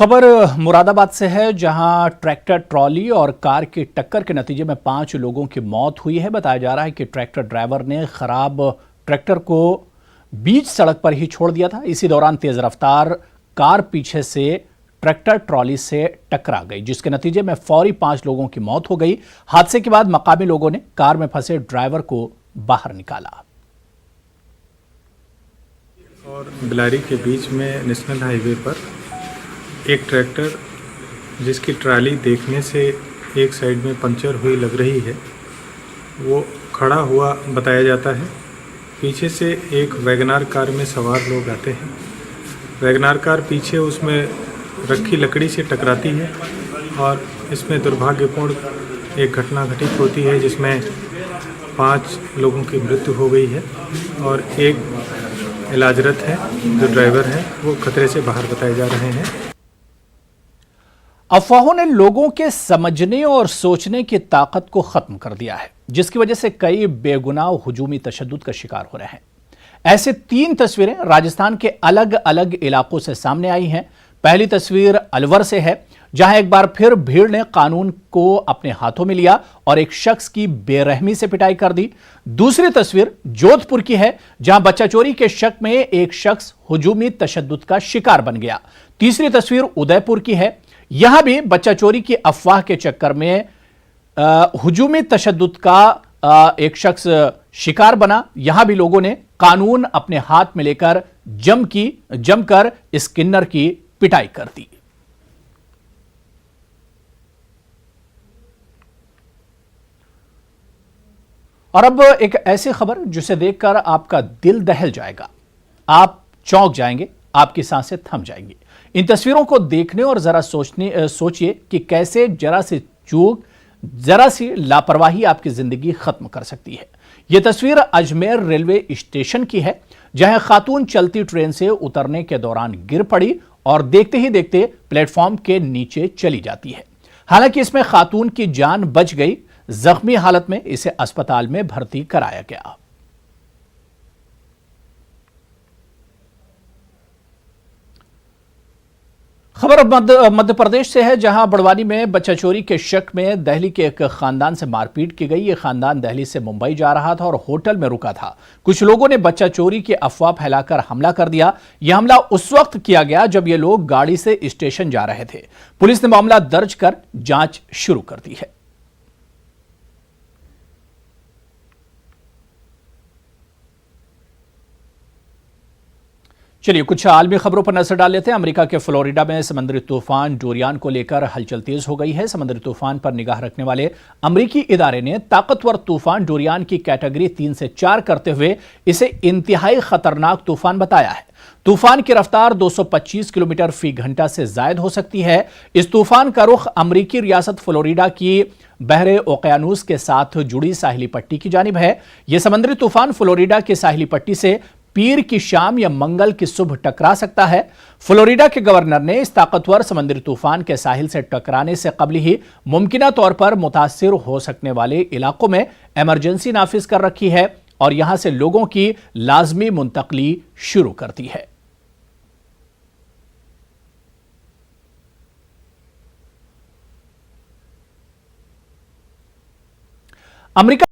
खबर मुरादाबाद से है, जहां ट्रैक्टर ट्रॉली और कार की टक्कर के नतीजे में 5 लोगों की मौत हुई है। बताया जा रहा है कि ट्रैक्टर ड्राइवर ने खराब ट्रैक्टर को बीच सड़क पर ही छोड़ दिया था। इसी दौरान तेज रफ्तार कार पीछे से ट्रैक्टर ट्रॉली से टकरा गई, जिसके नतीजे में फौरी 5 लोगों की मौत हो गई। हादसे के बाद मकामी लोगों ने कार में फंसे ड्राइवर को बाहर निकाला। और बिलारी के बीच में नेशनल हाईवे पर एक ट्रैक्टर, जिसकी ट्राली देखने से एक साइड में पंचर हुई लग रही है, वो खड़ा हुआ बताया जाता है। पीछे से एक वैगनार कार में सवार लोग आते हैं। वैगनार कार पीछे उसमें रखी लकड़ी से टकराती है और इसमें दुर्भाग्यपूर्ण एक घटना घटित होती है, जिसमें 5 लोगों की मृत्यु हो गई है और एक इलाजरत है। जो ड्राइवर है वो खतरे से बाहर बताए जा रहे हैं। अफवाहों ने लोगों के समझने और सोचने की ताकत को खत्म कर दिया है, जिसकी वजह से कई बेगुनाह हुजूमी तशद्दुद का शिकार हो रहे हैं। ऐसे 3 तस्वीरें राजस्थान के अलग अलग इलाकों से सामने आई हैं। पहली तस्वीर अलवर से है, जहां एक बार फिर भीड़ ने कानून को अपने हाथों में लिया और एक शख्स की बेरहमी से पिटाई कर दी। दूसरी तस्वीर जोधपुर की है, जहां बच्चा चोरी के शक में एक शख्स हुजूमी तशद्दुद का शिकार बन गया। तीसरी तस्वीर उदयपुर की है, यहां भी बच्चा चोरी की अफवाह के चक्कर में हुजूमी तशद्दुद का एक शख्स शिकार बना। यहां भी लोगों ने कानून अपने हाथ में लेकर जमकर इस किन्नर की पिटाई कर दी। और अब एक ऐसी खबर जिसे देखकर आपका दिल दहल जाएगा, आप चौंक जाएंगे, आपकी सांसें थम जाएंगी। इन तस्वीरों को देखने और जरा सोचिए कि कैसे जरा सी चूक, जरा सी लापरवाही आपकी जिंदगी खत्म कर सकती है। यह तस्वीर अजमेर रेलवे स्टेशन की है, जहां खातून चलती ट्रेन से उतरने के दौरान गिर पड़ी और देखते ही देखते प्लेटफॉर्म के नीचे चली जाती है। हालांकि इसमें खातून की जान बच गई। जख्मी हालत में इसे अस्पताल में भर्ती कराया गया। खबर मध्य प्रदेश से है, जहां बड़वानी में बच्चा चोरी के शक में दिल्ली के एक खानदान से मारपीट की गई। यह खानदान दिल्ली से मुंबई जा रहा था और होटल में रुका था। कुछ लोगों ने बच्चा चोरी की अफवाह फैलाकर हमला कर दिया। यह हमला उस वक्त किया गया जब ये लोग गाड़ी से स्टेशन जा रहे थे। पुलिस ने मामला दर्ज कर जांच शुरू कर दी है। चलिए कुछ आलमी खबरों पर नजर डाल लेते हैं। अमेरिका के फ्लोरिडा में समुद्री तूफान डोरियान को लेकर हलचल तेज हो गई है। समुद्री तूफान पर निगाह रखने वाले अमेरिकी इदारे ने ताकतवर तूफान डोरियान की कैटेगरी 3 से 4 करते हुए इसे इंतहाई खतरनाक तूफान बताया है। तूफान की रफ्तार 225 किलोमीटर फी घंटा से ज्यादा हो सकती है। इस तूफान का रुख अमेरिकी रियासत फ्लोरिडा की बहरे ओकियानूस के साथ जुड़ी साहिली पट्टी की जानिब है। यह समुद्री तूफान फ्लोरिडा की साहिली पट्टी से पीर की शाम या मंगल की सुबह टकरा सकता है। फ्लोरिडा के गवर्नर ने इस ताकतवर समुद्री तूफान के साहिल से टकराने से कबल ही मुमकिना तौर पर मुतासिर हो सकने वाले इलाकों में इमरजेंसी नाफिज कर रखी है और यहां से लोगों की लाजमी मुंतकली शुरू कर दी है। अमेरिका